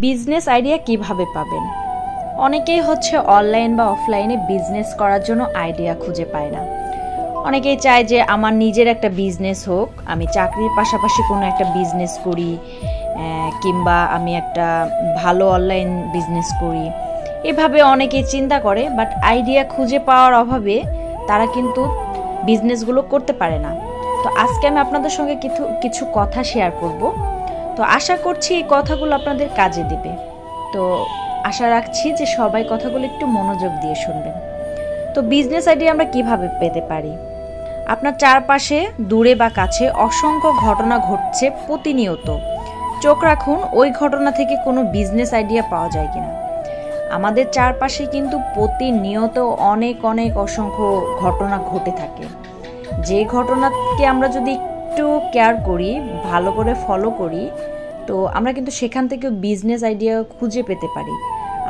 Business idea কিভাবে পাবেন? অনেকেই অনলাইন বা অফলাইনে বিজনেস করার জন্য আইডিয়া খুঁজে পায় না। অনেকেই চায় যে আমার নিজের একটা বিজনেস হোক, আমি চাকরির পাশাপাশি কোনো একটা বিজনেস করি, কিংবা আমি একটা ভালো অনলাইন বিজনেস করি। এভাবে অনেকেই চিন্তা করে, বাট আইডিয়া খুঁজে পাওয়ার অভাবে তারা কিন্তু বিজনেসগুলো করতে পারে না। তো আজকে আমি আপনাদের সঙ্গে কিছু কথা শেয়ার করব। তো আশা করছি এই কথাগুলো আপনাদের কাজে দেবে। তো আশা রাখছি যে সবাই কথাগুলো একটু মনোযোগ দিয়ে শুনবেন। তো বিজনেস আইডিয়া আমরা কিভাবে পেতে পারি? আপনার চারপাশে দূরে বা কাছে অসংখ্য ঘটনা ঘটছে প্রতিনিয়ত। চোখ রাখুন ওই ঘটনা থেকে কোনো বিজনেস আইডিয়া পাওয়া যায় কিনা। আমাদের চারপাশে কিন্তু প্রতিনিয়ত অনেক অসংখ্য ঘটনা ঘটে থাকে। যে ঘটনাকে আমরা যদি একটু কেয়ার করি, ভালো করে ফলো করি, তো আমরা কিন্তু সেখান থেকে বিজনেস আইডিয়া খুঁজে পেতে পারি।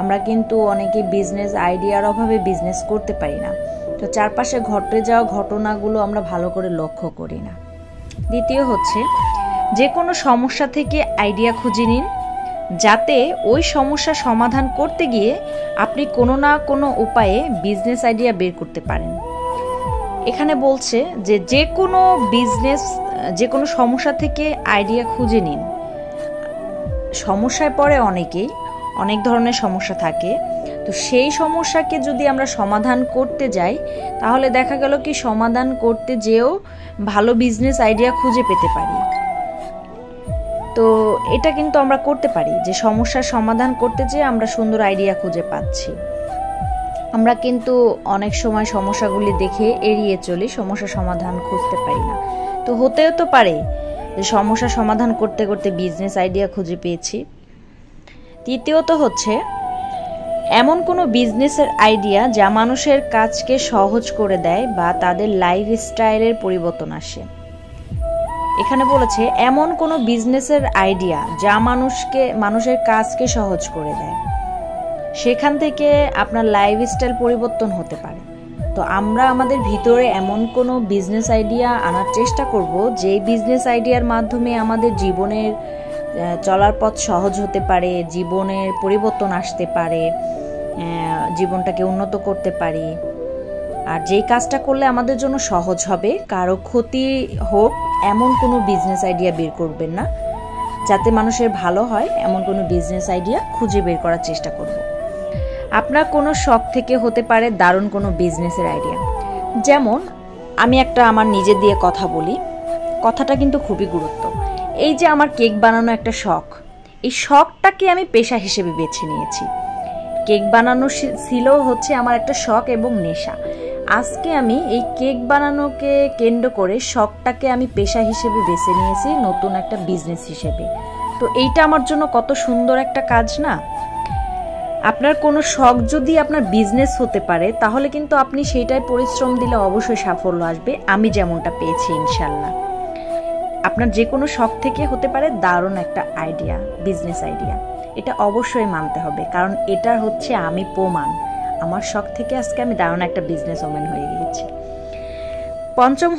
আমরা কিন্তু অনেকে বিজনেস আইডিয়ার অভাবে বিজনেস করতে পারি না। তো চারপাশে ঘটে যাওয়া ঘটনাগুলো আমরা ভালো করে লক্ষ্য করি না। দ্বিতীয় যে কোনো সমস্যা থেকে আইডিয়া খুঁজে নিন, যাতে ওই সমস্যা সমাধান করতে গিয়ে আপনি কোনো না কোনো উপায়ে বিজনেস আইডিয়া বের করতে পারেন। এখানে বলছে যে কোনো সমস্যা থেকে আইডিয়া খুঁজে নিন। সমস্যায় পড়ে অনেকেই, অনেক ধরনের সমস্যা থাকে। তো সেই সমস্যাকে যদি আমরা সমাধান করতে যাই, তাহলে দেখা গেল কি সমাধান করতে যেও ভালো বিজনেস আইডিয়া খুঁজে পেতে পারি। তো এটা কিন্তু আমরা করতে পারি যে সমস্যার সমাধান করতে যেয়ে আমরা সুন্দর আইডিয়া খুঁজে পাচ্ছি। আমরা কিন্তু অনেক সময় সমস্যাগুলি দেখে এড়িয়ে চলি, সমস্যা সমাধান খুঁজতে পারি না। তো হতেও তো পারে যে সমস্যা সমাধান করতে করতে বিজনেস আইডিয়া খুঁজে পেয়েছি। তৃতীয়ত এমন কোনো বিজনেসের আইডিয়া যা মানুষের কাজকে সহজ করে দেয় বা তাদের লাইফ স্টাইলের পরিবর্তন আসে। এখানে বলেছে এমন কোনো বিজনেসের আইডিয়া যা মানুষের কাজকে সহজ করে দেয়, সেখান থেকে আপনার লাইফ স্টাইল পরিবর্তন হতে পারে। তো আমরা আমাদের ভিতরে এমন কোনো বিজনেস আইডিয়া আনার চেষ্টা করব, যে বিজনেস আইডিয়ার মাধ্যমে আমাদের জীবনের চলার পথ সহজ হতে পারে, জীবনের পরিবর্তন আসতে পারে, জীবনটাকে উন্নত করতে পারি। আর যেই কাজটা করলে আমাদের জন্য সহজ হবে, কারো ক্ষতি হোক এমন কোনো বিজনেস আইডিয়া বের করবেন না। যাতে মানুষের ভালো হয় এমন কোনো বিজনেস আইডিয়া খুঁজে বের করার চেষ্টা করব। আপনার কোনো শখ থেকে হতে পারে দারুণ কোনো বিজনেসের আইডিয়া। যেমন আমি আমার নিজে দিয়ে কথা বলি, কথাটা কিন্তু খুবই গুরুত্ব। এই যে আমার কেক বানানো একটা শখ, এই শখটাকে আমি পেশা হিসেবে বেছে নিয়েছি। কেক বানানো ছিল আমার একটা শখ এবং নেশা। আজকে আমি এই কেক বানানোকে কেন্দ্র করে শখটাকে আমি পেশা হিসেবে বেছে নিয়েছি, নতুন একটা বিজনেস হিসেবে। তো এইটা আমার জন্য কত সুন্দর একটা কাজ না? আপনার কোনো শখ যদি আপনার বিজনেস হতে পারে, তাহলে কিন্তু আপনি সেইটাই পরিশ্রম দিলে অবশ্যই সাফল্য আসবে, আমি যেমনটা পেয়েছি ইনশাল্লাহ। আপনার যে কোনো শখ থেকে হতে পারে দারুণ একটা আইডিয়া, বিজনেস আইডিয়া। এটা অবশ্যই মানতে হবে, কারণ এটা আমি প্রমাণ। আমার শখ থেকে আজকে আমি দারুণ একটা বিজনেস ওম্যান হয়ে গিয়েছি। পঞ্চম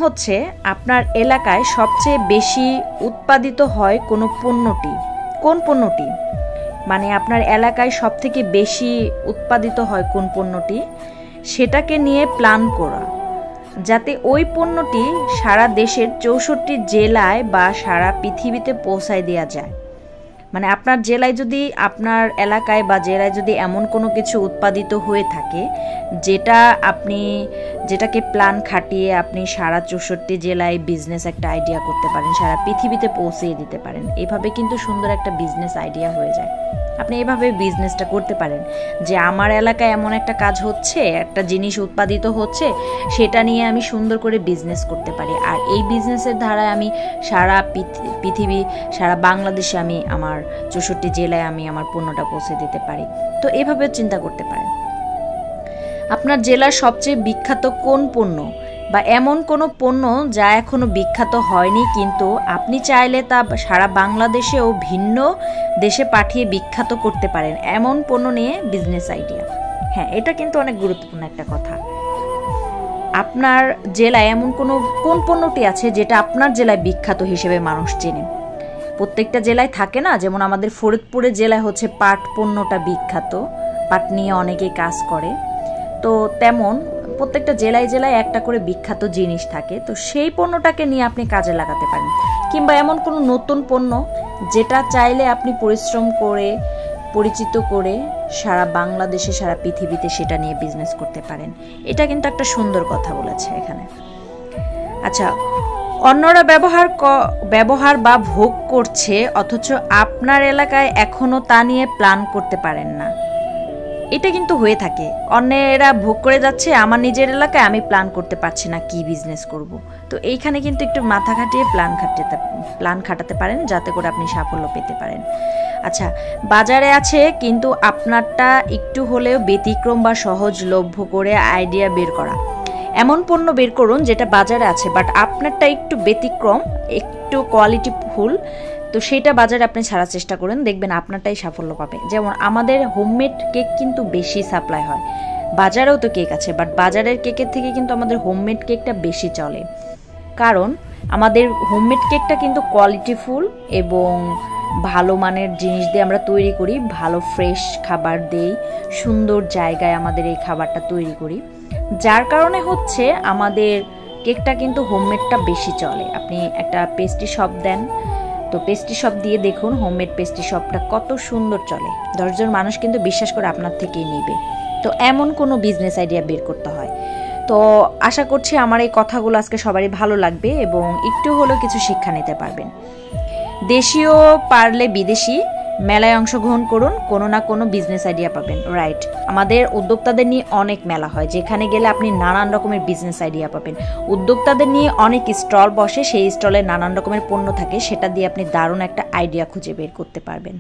আপনার এলাকায় সবচেয়ে বেশি উৎপাদিত হয় কোন পণ্যটি, মানে আপনার এলাকায় সব থেকে বেশি উৎপাদিত হয় কোন পণ্যটি, সেটাকে নিয়ে প্ল্যান করা, যাতে ওই পণ্যটি সারা দেশের 64 জেলায় বা সারা পৃথিবীতে পৌঁছায় দেওয়া যায়। মানে আপনার জেলায় যদি, আপনার এলাকায় বা জেলায় যদি এমন কোনো কিছু উৎপাদিত হয়ে থাকে, যেটাকে প্ল্যান খাটিয়ে আপনি সারা 64 জেলায় বিজনেস একটা আইডিয়া করতে পারেন, সারা পৃথিবীতে পৌঁছে দিতে পারেন। এভাবে কিন্তু সুন্দর একটা বিজনেস আইডিয়া হয়ে যায়। আপনি এভাবে বিজনেসটা করতে পারেন যে আমার এলাকায় এমন একটা কাজ হচ্ছে, একটা জিনিস উৎপাদিত হচ্ছে, সেটা নিয়ে আমি সুন্দর করে বিজনেস করতে পারি। আর এই বিজনেসের ধারায় আমি সারা পৃথিবী, সারা বাংলাদেশে আমি আমার 64 জেলায় আমি আমার পণ্যটা পৌঁছে দিতে পারি। তো এভাবেও চিন্তা করতে পারেন। আপনার জেলার সবচেয়ে বিখ্যাত কোন পণ্য, বা এমন কোনো পণ্য যা এখনো বিখ্যাত হয়নি, কিন্তু আপনি চাইলে তা সারা বাংলাদেশে ও ভিন্ন দেশে পাঠিয়ে বিখ্যাত করতে পারেন, এমন পণ্য নিয়ে বিজনেস আইডিয়া। হ্যাঁ, এটা কিন্তু অনেক গুরুত্বপূর্ণ একটা কথা। আপনার জেলায় এমন কোন পণ্যটি আছে যেটা আপনার জেলায় বিখ্যাত হিসেবে মানুষ চেনে, প্রত্যেকটা জেলায় থাকে না, যেমন আমাদের ফরিদপুরের জেলায় হচ্ছে পাট পণ্যটা বিখ্যাত, পাট নিয়ে অনেকেই কাজ করে। তো তেমন প্রত্যেকটা জেলায় জেলায় একটা করে বিখ্যাত জিনিস থাকে, তো সেই পণ্যটাকে নিয়ে আপনি কাজে লাগাতে পারেন। কিংবা এমন কোনো নতুন পণ্য যেটা চাইলে আপনি পরিশ্রম করে পরিচিত করে সারা বাংলাদেশে সারা পৃথিবীতে সেটা নিয়ে বিজনেস করতে পারেন। এটা কিন্তু একটা সুন্দর কথা বলেছে এখানে। আচ্ছা, অন্যরা ব্যবহার বা ভোগ করছে অথচ আপনার এলাকায় এখনো তা নিয়ে প্ল্যান করতে পারেন না, এটা কিন্তু হয়ে থাকে। অন্যেরা ভোগ করে যাচ্ছে, আমার নিজের এলাকায় আমি প্ল্যান করতে পারছি না কি বিজনেস করব। তো এইখানে কিন্তু একটু মাথা খাটিয়ে প্ল্যান খাটাতে পারেন, যাতে করে আপনি সাফল্য পেতে পারেন। আচ্ছা, বাজারে আছে কিন্তু আপনারটা একটু হলেও ব্যতিক্রম বা সহজলভ্য করে আইডিয়া বের করা। এমন পণ্য বের করুন যেটা বাজারে আছে বাট আপনারটা একটু ব্যতিক্রম, একটু কোয়ালিটিফুল, তো সেটা বাজারে আপনি ছাড়ার চেষ্টা করেন, দেখবেন আপনারটাই সাফল্য পাবে। যেমন আমাদের হোমমেড কেক কিন্তু বেশি সাপ্লাই হয়, বাজারেও তো কেক আছে বাট বাজারের কেকের থেকে কিন্তু আমাদের হোমমেড কেকটা বেশি চলে, কারণ আমাদের হোমমেড কেকটা কিন্তু কোয়ালিটিফুল এবং ভালো মানের জিনিস দিয়ে আমরা তৈরি করি, ভালো ফ্রেশ খাবার দেই, সুন্দর জায়গায় আমাদের এই খাবারটা তৈরি করি, যার কারণে হচ্ছে আমাদের কেকটা কিন্তু হোমমেডটা বেশি চলে। আপনি একটা পেস্ট্রি শপ দেন, তো পেস্ট্রি শপ দিয়ে দেখুন হোমমেড পেস্ট্রি শপটা কত সুন্দর চলে, 10 জন মানুষ কিন্তু বিশ্বাস করে আপনার থেকেই নেবে। তো এমন কোনো বিজনেস আইডিয়া বের করতে হয়। তো আশা করছি আমার এই কথাগুলো আজকে সবারই ভালো লাগবে এবং একটু হলেও কিছু শিক্ষা নিতে পারবেন। দেশীয় পারলে বিদেশি, মেলায় অংশগ্রহণ করুন, কোনো না কোনো বিজনেস আইডিয়া পাবেন। রাইট, আমাদের উদ্যোক্তাদের নিয়ে অনেক মেলা হয়, যেখানে গেলে আপনি নানান রকমের বিজনেস আইডিয়া পাবেন। উদ্যোক্তাদের নিয়ে অনেক স্টল বসে, সেই স্টলে নানান রকমের পণ্য থাকে, সেটা দিয়ে আপনি দারুণ একটা আইডিয়া খুঁজে বের করতে পারবেন।